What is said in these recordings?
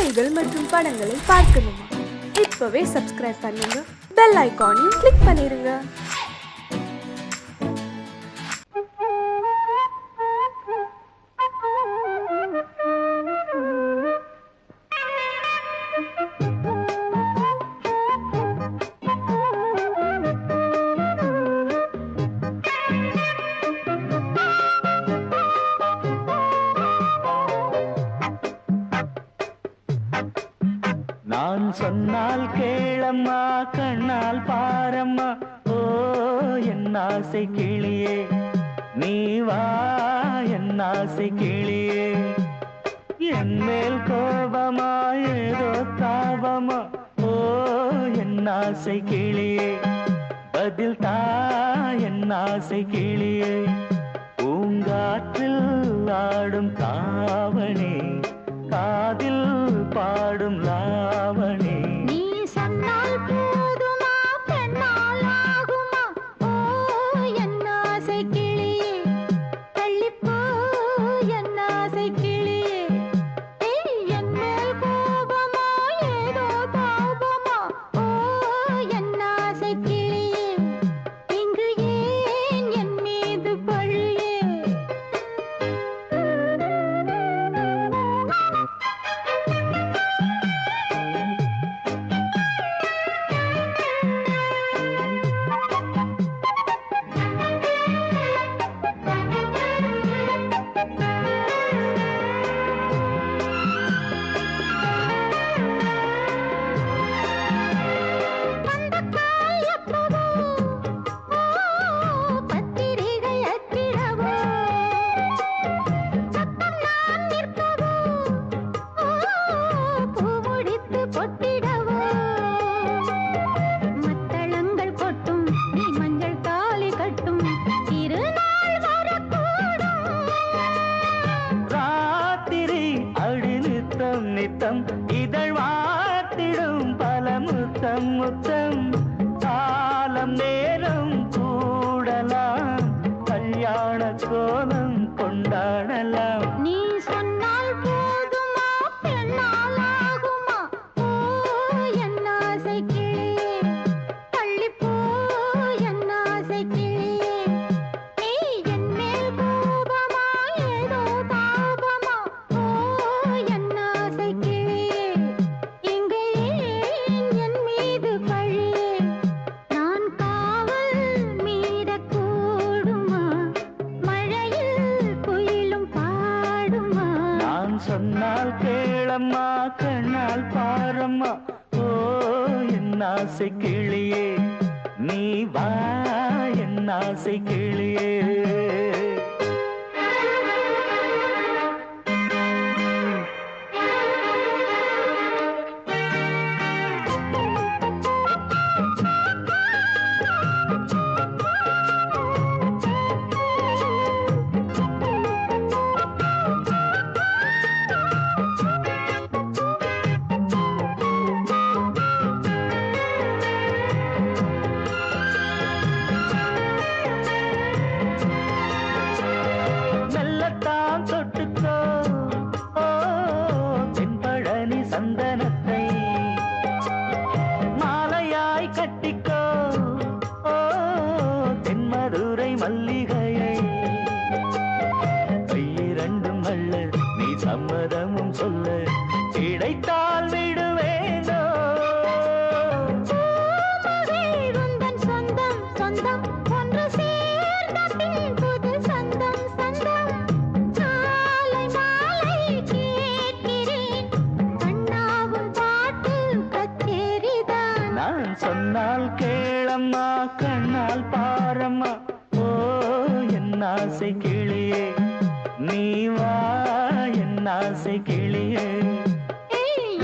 செய்திகள் மற்றும் படங்களை பார்க்கணுமா? இப்பவே சப்ஸ்கிரைப் பண்ணுங்க, பெல் ஐகானையும் கிளிக் பண்ணிருங்க. நான் சொன்னால் கேளம்மா, கண்ணால் பாரம்மா, ஓ என் ஆசை கிளியே, நீ வா என் ஆசை கிளியே. என் மேல் கோபமா ஏதோ தாபமா, ஓ என் ஆசை கிளியே, பதில் தா என் ஆசை கிளியே. பூங்காற்றில் ஆடும் தாவணி, காதில் பாடும் லாவணி. நீ சொன்னால் போதுமா, பெண்ணால் ஆகுமா, ஓ என் ஆசை கிளியே, தள்ளிப்போ என் ஆசை கிளியே. என் மேல் கோபமா ஏதோ தாபமா, ஓ என் ஆசை கிளியே, இங்கு ஏன் என் மீது பழியே? நித்தம் இதழ் வாத்திடும் பல முத்தம் முத்தம், காலம் நேரம் கூடலாம், கல்யாண கோலம் கொண்டாடலாம். நீ சொன்னால் போதுமா, பெண்ணால் ஆகுமா, ஓ என் ஆசை கிளியே, தள்ளிப்போ என் ஆசை கிளியே. நீ என் மேல் கோபமா ஏதோ தாபமா, ஓ என் ஆசை கிளியே, இங்கே ஏன் என் மீது பழியே? நான் காவல் மீறக்கூடுமா, மழையில் குயிலும் பாடுமா? நான் சொன்னால் கேளம்மா, கண்ணால் பாரம்மா, ஓ என் ஆசை கிளியே, நீ வா என் ஆசை கிளியே. மெல்லத்தான் தொட்டுக்கோ, ஓ தென்பழனி சந்தனத்தை, மாலையாய் கட்டிக்கோ, ஓ தென்மதுரை மல்லிகையை. கையிரண்டும் அள்ள நீ சம்மதமும் சொல்ல, கிடைத்தால் விடுவேனோ. உந்தன் சொந்தம் சொந்தம் ஒன்று சேர்ந்த பின் புது சொந்தம் சொந்தம். மாலை மாலை கேட்கிறேன், கண்ணாவும் பாட்டு கச்சேரிதான். நான் சொன்னால் கேளம்மா, கண்ணால் பாரம்மா, ஓ என் ஆசை கிளியே, நீ வா என் ஆசை கிளியே.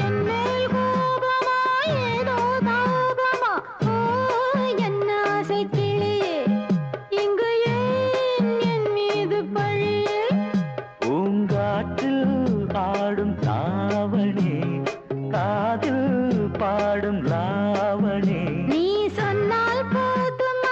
என் மேல் கோபமா ஏதோ தாபமா, ஓ என் ஆசை கிளியே, இங்கு ஏன் என் மீது பழியே? பூங்காற்றில் ஆடும் தாவணி, காதில் பாடும் லாவணி. நீ சொன்னால் போதுமா,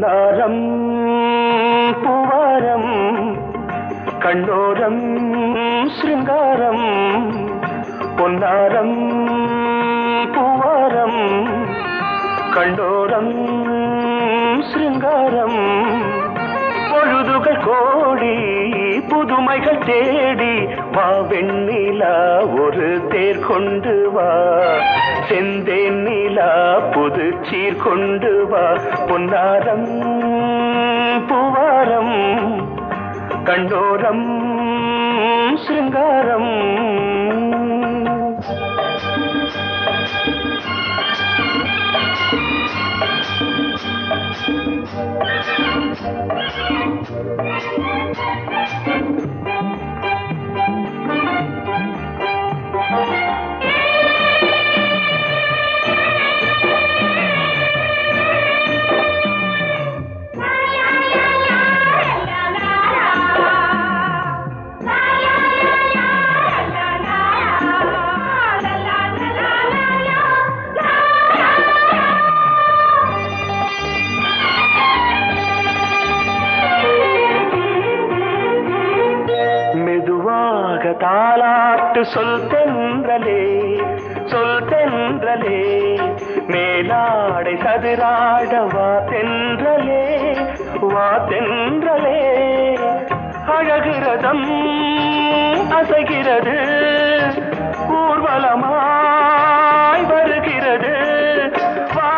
பொன்னாரம் பூவாரம் கண்ணோரம் சிருங்காரம் பொன்னாரம் பூவாரம் கண்டோரம் சிருங்காரம் பொழுதுகள் கோடி புதுமைகள் தேடி வா வெண்ணிலா ஒரு தேர் கொண்டு வா செந்தேன் நிலா புது சீர் கொண்டு வா பொன்னாரம் பூவாரம் கண்டோரம் சிருங்காரம் தாலாட்டு சொல் தென்றலே சொல் தென்றலே மேலாடை சதுராட வா தென்றலே வா தென்றலே அழகிறதம் அசைகிறது ஊர்வலமாய் வருகிறது வா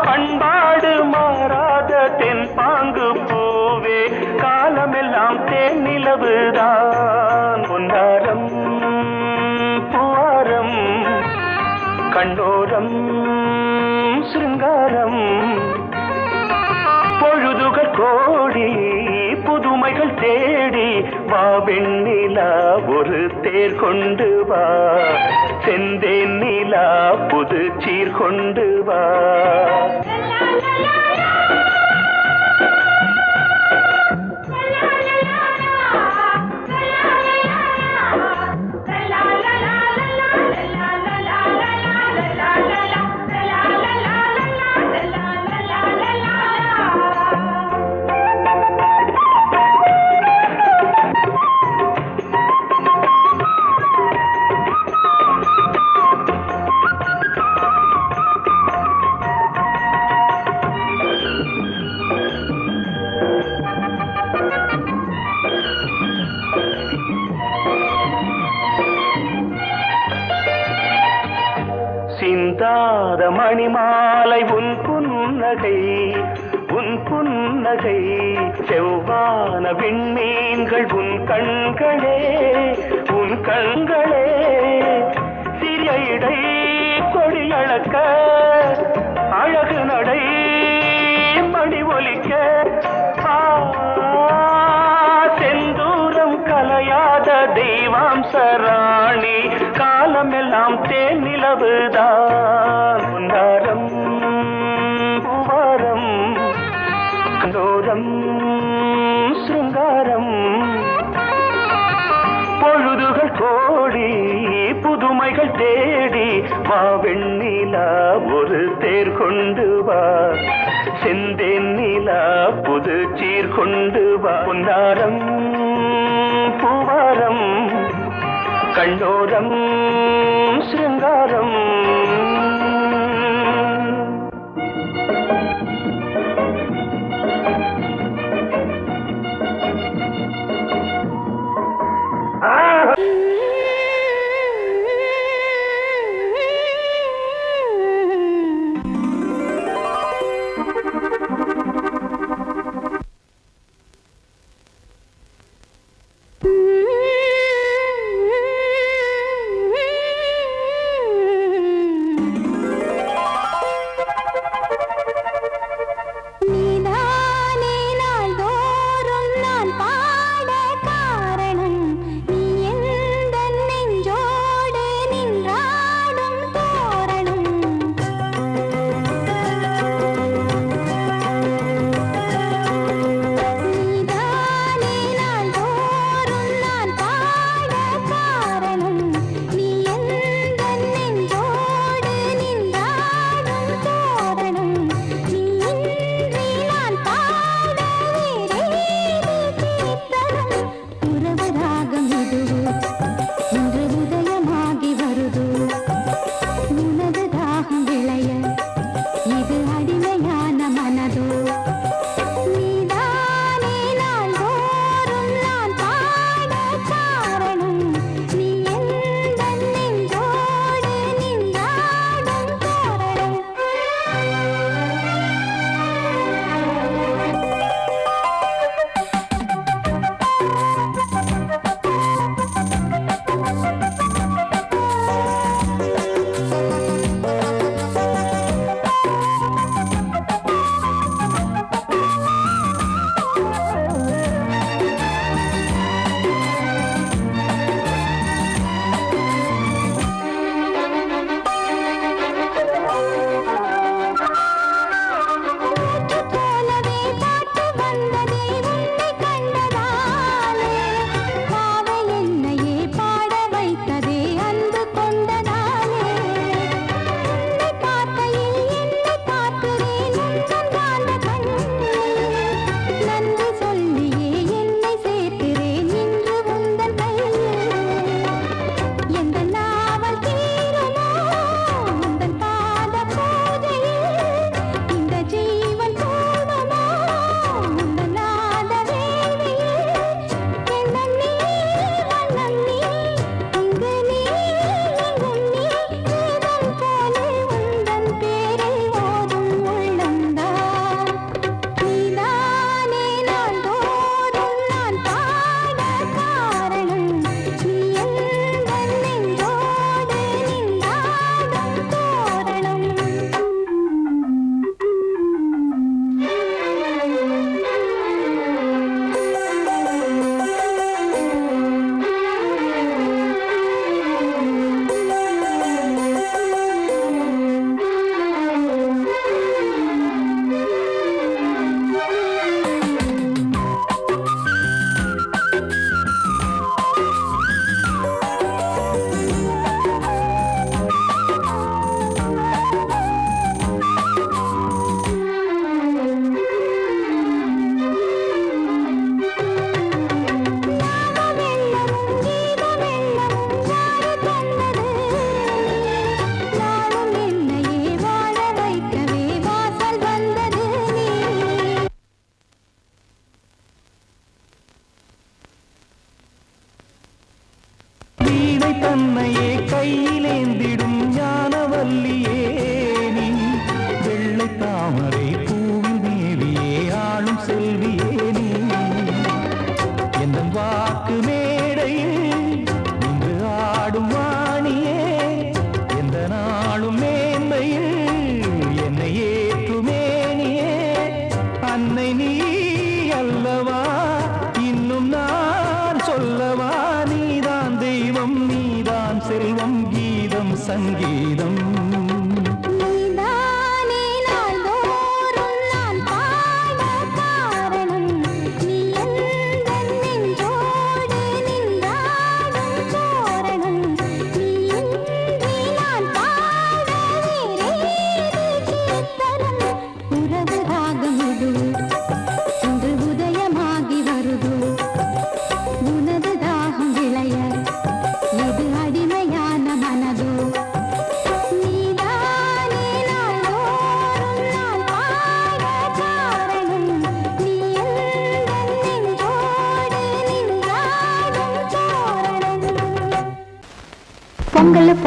பண்பாடு மாறாத தென் பாங்கு பூவே காலமெல்லாம் தேன் நிலவுதான் பொன்னாரம் பூவாரம் கண்டோரம் சிருங்காரம் பொழுதுகள் கோடி புதுமைகள் தேடி வா வெண்ணிலா ஒரு தேர் கொண்டு வா செந்தேன் நிலா புது சீர் கொண்டு வா சிந்தாத மணிமாலை உன் புன்னகை செவ்வான விண்மீன்கள் உன் கண்களே சிறிய இடை கொடியளக்க அழகு நடை மணி ஒலிக்க செந்தூரம் கலையாத தெய்வாம்சராணி காலமெல்லாம் தேன் நிலவுதான் பொன்னாரம் பூவாரம் கண்டோரம் சிருங்காரம் பொழுதுகள் கோடி புதுமைகள் தேடி வா வெண்ணிலா ஒரு தேர் கொண்டு வா செந்தேன் நிலா புது சீர் கொண்டு வா பொன்னாரம் பூவாரம் கண்டோரம் சிருங்காரம்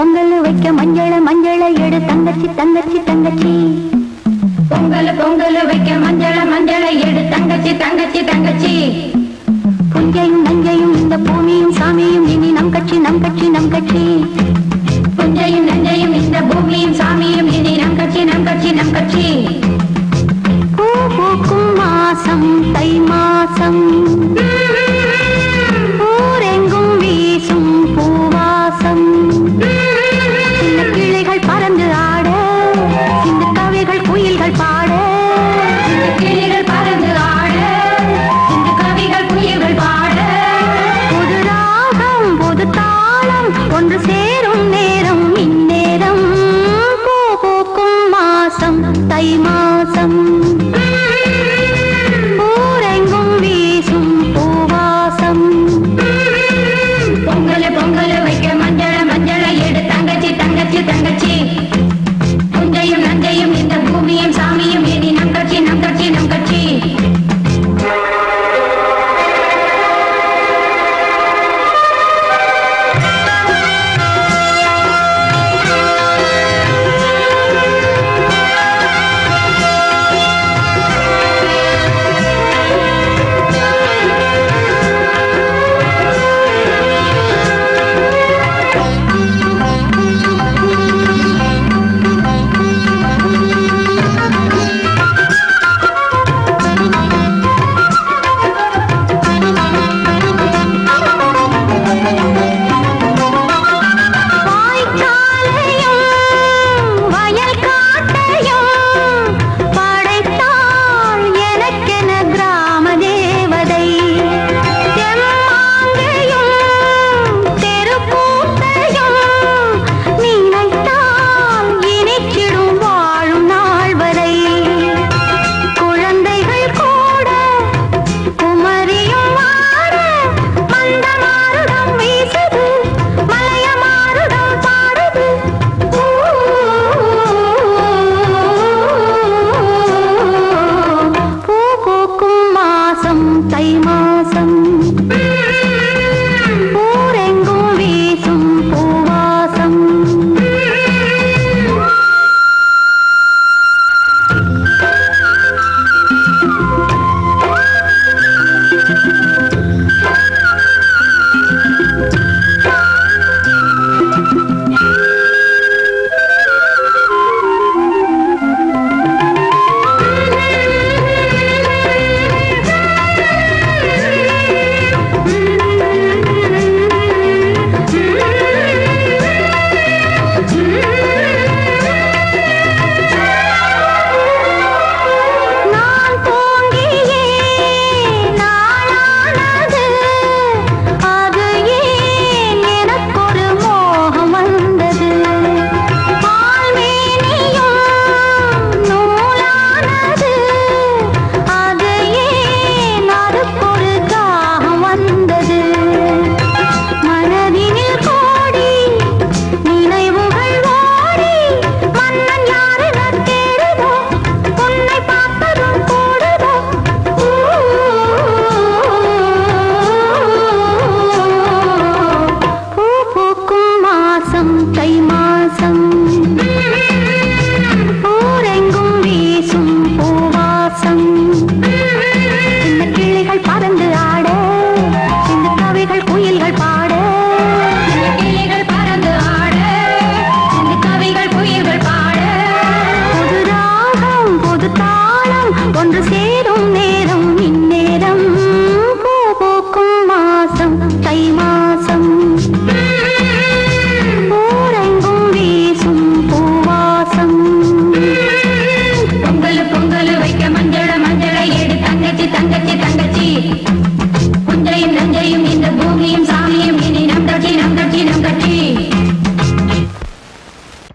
பொங்கல் வைக்க மஞ்சள மஞ்சள எடு தங்கச்சி தங்கச்சி தங்கச்சி. பொங்கல் வைக்க மஞ்சள மஞ்சள எடு தங்கச்சி தங்கச்சி தங்கச்சி. புஞ்சையும் நஞ்சையும் இந்த பூமியும் சாமியும் இனி நம் கட்சி நம் கட்சி நம் கட்சி. புஞ்சையும் நஞ்சையும் இந்த பூமியும் சாமியும் இனி நம் கட்சி நம் கட்சி நம் கட்சி. பூ பூக்கும் மாசம் தை மாசம், ஊரெங்கும் வீசும் பூவாசம். சின்ன கிளைகள் பறந்து ஆட, சின்ன கவிகள் குயில்கள் பாட. சின்ன கிளைகள் பறந்து ஆட, சின்ன கவிகள் குயில்கள் பாட. புது ராகம் புது தாளம் ஒன்று சேரும் நேரம் இந்நேரம். பூ பூக்கும் மாசம் தை மாசம், ஊரெங்கும் வீசும் பூவாசம். பொங்கல் வைக்க மஞ்சள மஞ்சள எடு தங்கச்சி தங்கச்சி தங்கச்சி. புஞ்சையும் நஞ்சையும் இந்த பூமியும் சாமியும் இனி நம் கட்சி நம் கட்சி நம் கட்சி.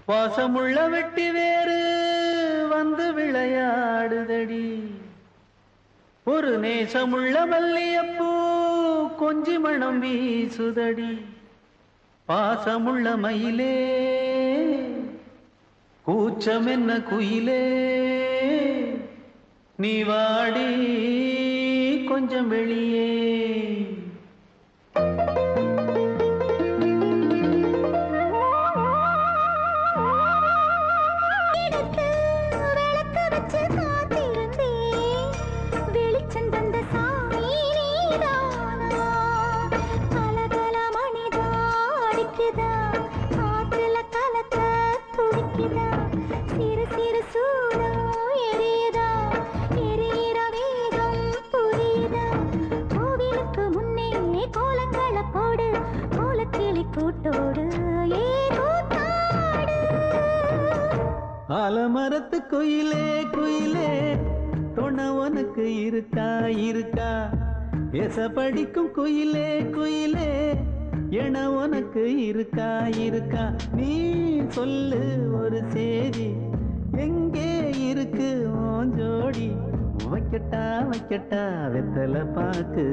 வாசமுள்ள வெட்டி வேறு வந்து விளையாடுதடி, ஒரு நேசமுள்ள மல்லியப்பூ கொஞ்சி மணம் வீசுதடி. பாசமுள்ள மயிலே கூச்சம் என்ன குயிலே, நீ வாடி கொஞ்சம் வெளியே. ஆலமரத்து குயிலே குயிலே துணை உனக்கு இருக்கா இருக்கா எச படிக்கும் குயிலே குயிலே என உனக்கு இருக்கா இருக்கா நீ சொல்லு ஒரு சேதி எங்கே இருக்கு உன் ஜோடி வைக்கட்டா வைக்கட்டா வெத்தலை பாக்கு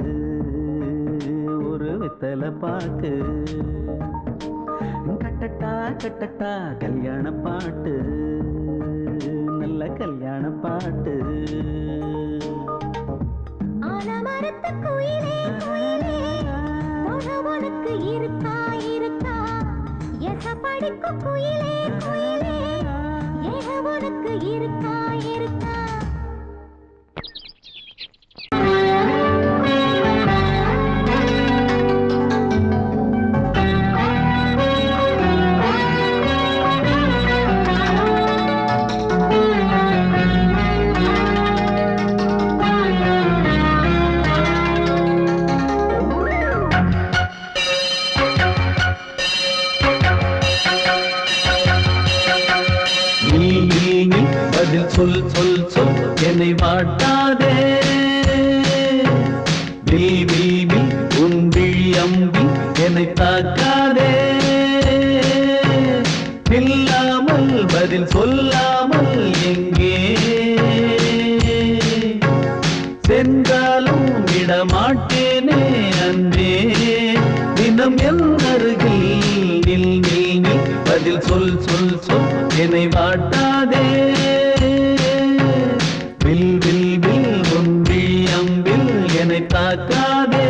ஒரு வெத்தலை பாக்கு கட்டட்டா கட்டட்டா கல்யாண பாட்டு நல்ல கல்யாண பாட்டு ஆலமரத்து குயிலே குயிலே உனக்கு இருக்கா இருக்கா எச படிக்கும் குயிலே குயிலே ஏக உனக்கு இருக்கா இருக்கா சொல் சொல் சொல் என்னை வாட்டாதே உன் விழி அம்பி என்னை தாக்காதே இல்லாமல் பதில் சொல்லாமல் எங்கே சென்றாலும் விடமாட்டேனே அன்பே தினம் என் அருகில் நில் நில் நில் பதில் சொல் சொல் சொல் என்னை வாட்டாதே வில் வில் வில் ஒன்றி அம்பில் என்னை தாக்காதே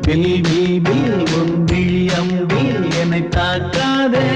வில் வில் வில் ஒன்றி அம்பில் என்னை தாக்காதே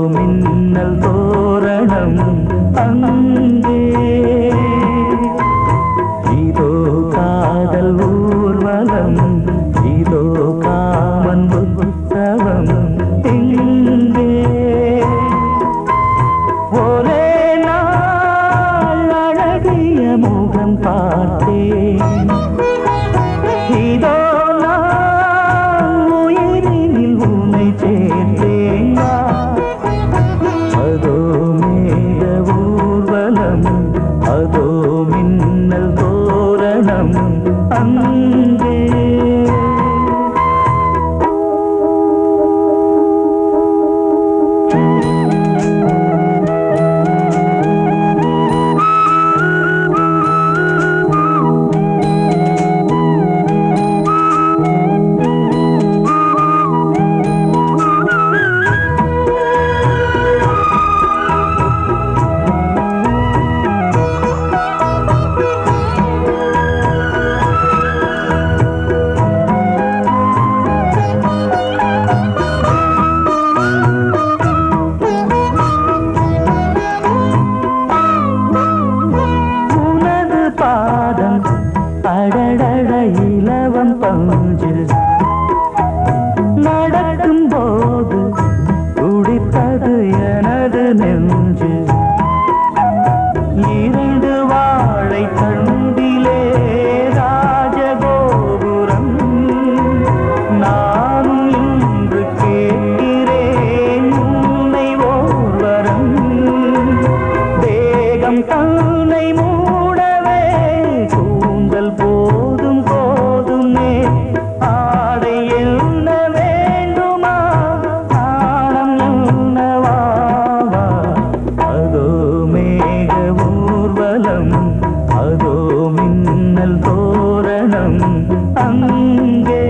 மின்னல் தோரணம் அங்கே இதோ காதல் ஊர்வலம் இதோ காமன் உற்சவம் இங்கே ஒரே நாள் அழகிய முகம் பார்த்தேன் இதோ நான் உயிரினில் உன்னை சேர்த்தேன் அதோ மேக ஊர்வலம் அதோ மின்னல் தோரணம் அங்கே அடடட இலவம் பஞ்சு நடக்கும் போது துடித்தது எனது நெஞ்சு இரண்டு வாழை தண்டிலே ராஜகோபுரம் நானும் இன்று கேட்கிறேன் உன்னை ஓர்வரம் தேகம் தன்னை மூடவே கூந்தல் போதும் போதுமே ஆடை என்ன வேண்டுமா ஆடம் என்னவா அதோ மேக ஊர்வலம் அதோ மின்னல் தோரணம் அங்கே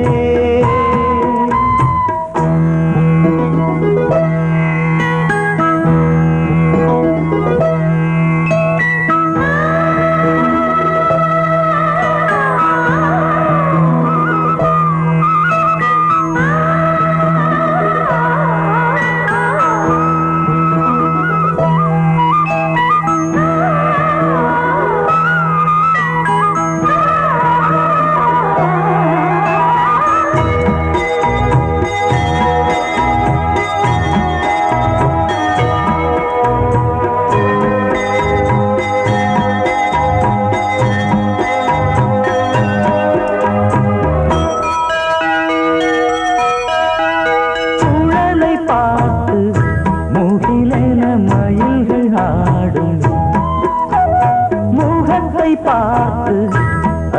பார்த்து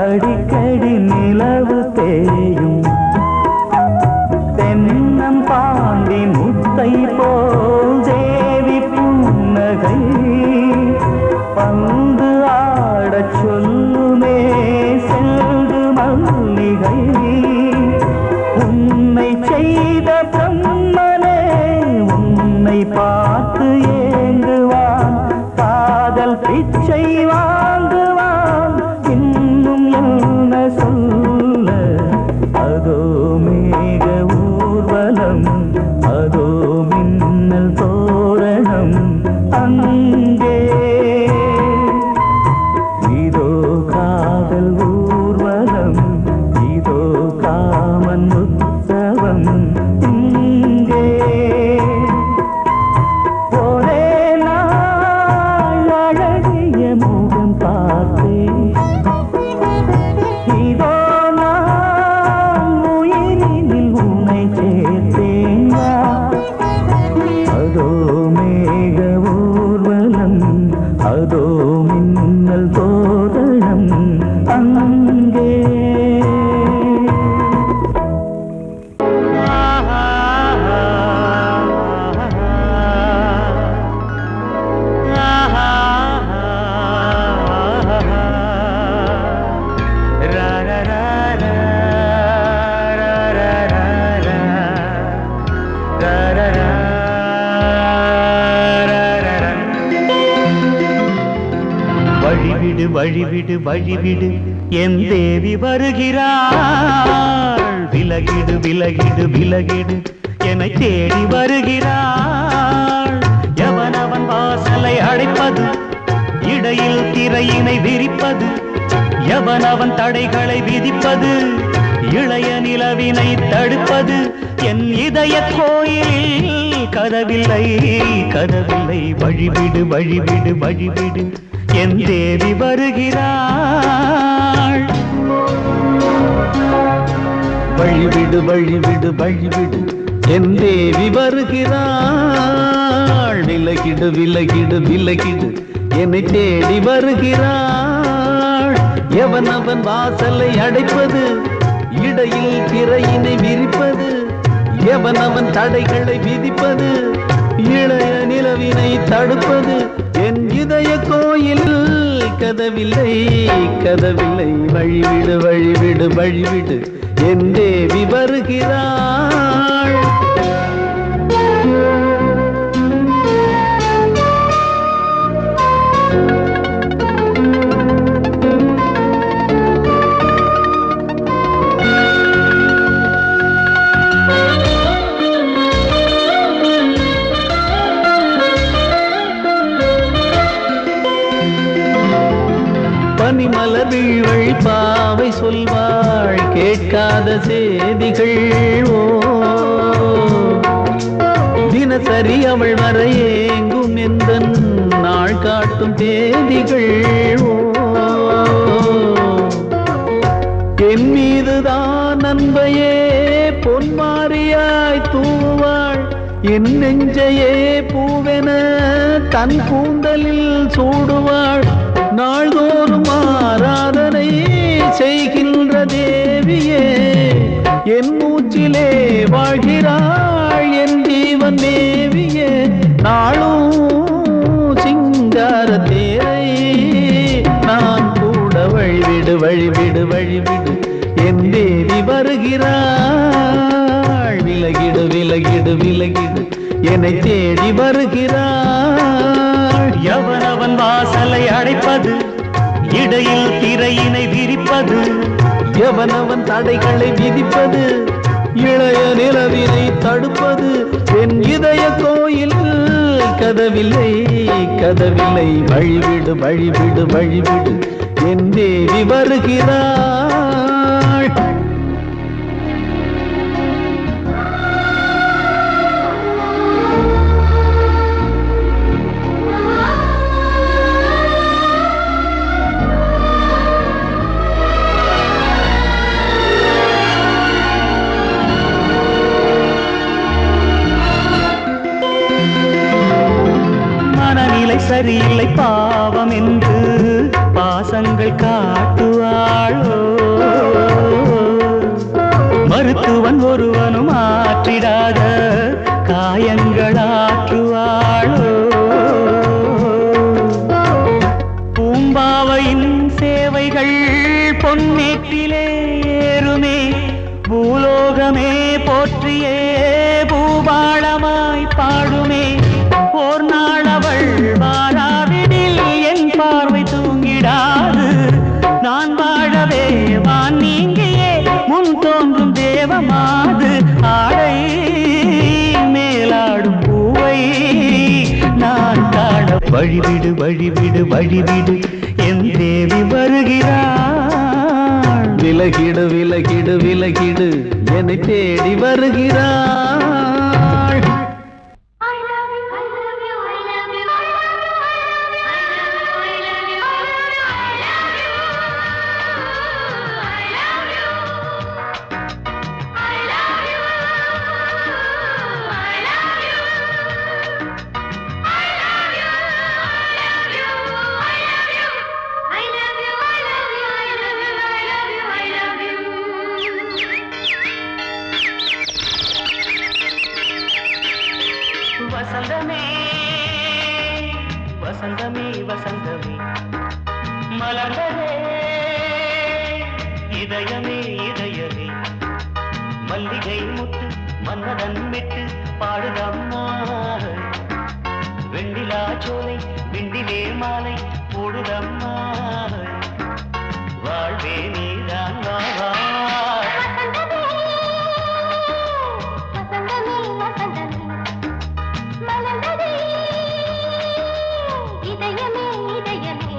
அடிக்கடி நிலவு தேயும் தென்னம் பாண்டி முத்தை போல் தேவி புன்னகை பந்து ஆடச் சொல்லுமே செல்து மல்லிகை உன்னை செய்த பிரம்மனே உன்னை பார்த்து ஏங்குவான் காதல் பிச்சை வாங்குவான் இன்னும் என்ன சொல்ல அதோ மேக ஊர்வலம் அதோ மின்னல் தோரணம் அங்கே இதோ காதல் ஊர்வலம் இதோ காமன் உற்சவம் இங்கே ஒரே நாள் அழகிய முகம் பார்த்தேன் இதோ நான் உயிரினில் உன்னை சேர்த்தேன் அதோ மேக ஊர்வலம் அதோ மின்னல் தோரணம் அங்கே வழிவிடு வழிவிடு வழிவிடு என் தேவி வருகிறாள் விலகிடு விலகிடு விலகிடு என்னை தேடி வருகிறாள் திரையினை விரிப்பது எவனவன் தடைகளை விதிப்பது இளைய நிலவினை தடுப்பது என் இதய கோயிலில் கதவில்லை கதவில்லை வழிவிடு வழிவிடு வழிவிடு என் தேவி வருகிறாள் வழிவிடு வழிவிடு வழிவிடு என் தேவி வருகிறாள் விலகிடு விலகிடு விலகிடு என்னை தேடி வருகிறாள் எவனவன் வாசலை அடைப்பது இடையில் திரையினை விரிப்பது எவனவன் தடைகளை விதிப்பது இளைய நிலவினை தடுப்பது என் இதய கோயில் கதவில்லை கதவில்லை வழிவிடு வழிவிடு வழிவிடு என் தேவி வருகிறாள் பனிமலர் வீழ்வழி பாவை சொல்வாள் கேட்காத செய்திகள் ஓ தினசரி அவள் வர ஏங்கும் எந்த நாள் காட்டும் தேதிகள் ஓ என் மீதுதான் அன்பையே பொன்மாரியாய் தூவாள் என் நெஞ்சையே பூவென தன் கூந்தலில் சூடுவாள் நாள்தோறும் ஆராதனை செய்கின்ற தேவியே என் மூச்சிலே வாழ்கிறாள் என் ஜீவன் தேவியே நாளும் சிங்கார தேரை நான் கூட வழிவிடு வழிவிடு வழிவிடு என் தேவி வருகிறாள் விலகிடு விலகிடு விலகிடு என்னை தேடி வருகிறாள் எவனவன் வாசலை அடைப்பது இடையில் திரையினை விரிப்பது எவனவன் தடைகளை விதிப்பது இளைய நிலவினை தடுப்பது என் இதய கோயில் கதவில்லை கதவில்லை வழிவிடு வழிவிடு வழிவிடு என் தேவி வருகிறாள் சரியில்லை பாவம் என்று பாசங்கள் காட்டுவாளோ மருத்துவன் ஒருவனும் ஆற்றிடாத காயங்களாற்றுவாளோ பூம்பாவையின் சேவைகள் பொன்னேற்றிலே ஏறுமே பூலோகமே போற்றியே பூபாளமாய் பாடுமே ஓர் நாள் அவள் வாராவிடில் என் பார்வை தூங்கிடாது நான் வாழவே வான் நீங்கியே முன் தோன்றும் தேவமாது ஆடை மேலாடும் பூவை நான் காண வழிவிடு வழிவிடு வழிவிடு என் தேவி வருகிறாள் விலகிடு விலகிடு விலகிடு என்னை தேடி வருகிறாள் வசந்தமே வசந்தமே வசந்தமே மலர்ந்ததே இதயமே இதயமே மல்லிகை முத்து மன்னதன் விட்டு பாடுதம்மா வெண்ணிலா சோலை விண்டிலே மாலை போடுதம்மா வாழ்வே நீதான் வா இதயமே இதயமே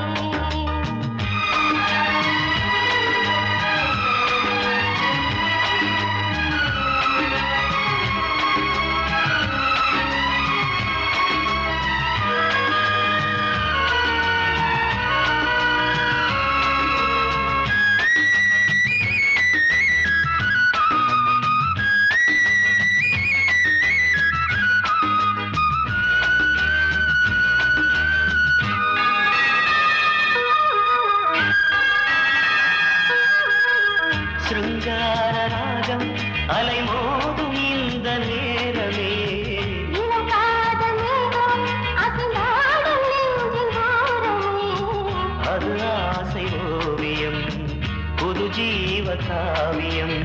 காவியம்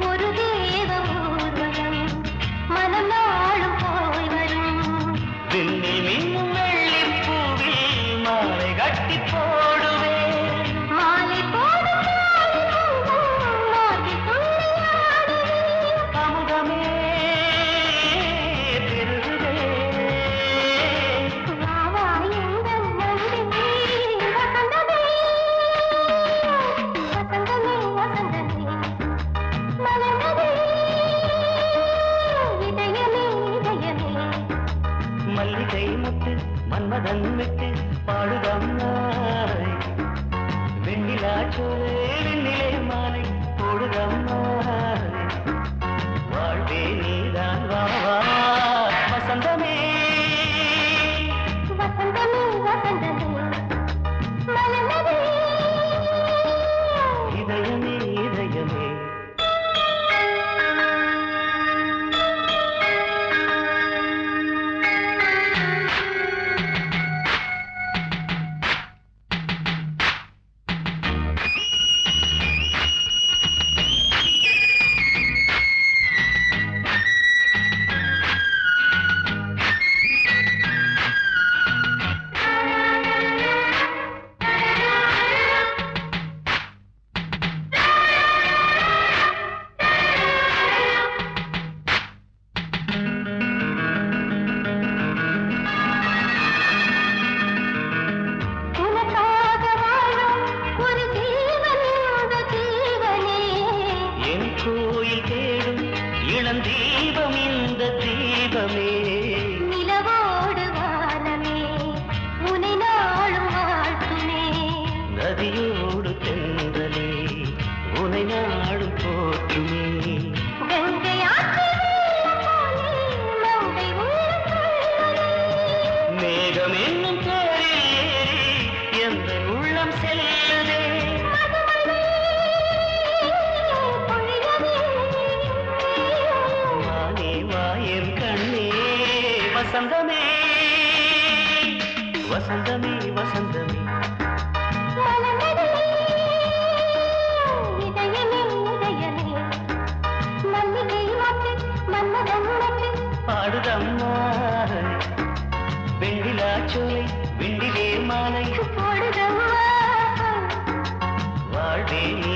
ஒரு தேவ ஊர்வலம் மனம் நாளும் போய் வரும் விண்ணில் மின்னும் வெள்ளி பூவில் மாலை கட்டி போடுவேன் மாலை போடும் மாலை துள்ளியாடுவேன் அமுதமே பெருகுதே வாவா எங்கள் நந்தினி வசந்தமே வசந்தமே வசந்தமே மலர்ந்ததே இதயமே இதயமே மல்லிகை முத்து மன்மதன் விட்டு பாடுதம்மாய் வெண்ணிலா சோலை வெண்ணிலே மாலை போடுதம்மாய் வாழ்வே நீதான் வா வா வசந்தமே வசந்தமே வசந்தமே மலர்ந்ததே இதயமே இதயமே உனக்காக வாழும் ஒரு ஜீவன் இந்த ஜீவனே என் கோயில் தேடும் இளந்தீபம் இந்த தீபமே நிலவோடு வானமே உனை நாளும் வாழ்த்துமே நதியோடு தென்றலே உனை நாடும் போற்றுமே கங்கை ஆற்று வெள்ளம் போலே மங்கை உள்ளம் கொள்ளுதே. மேகம் என்னும் பேரில் ஏறி எந்த உள்ளம் செல்லுதே மதுமழை பொழியவே. வானே வாயன் கண்ணே வசந்தமே வசந்தமே வசந்தமே மலர்ந்ததே இதயமே இதயமே மல்லிகை மொட்டு மன்மதன் மொட்டு பாடுதம்மா வெண்ணிலா சோலை வெண்ணிலே மாலை போடுதம்மா வாழ்வே நீ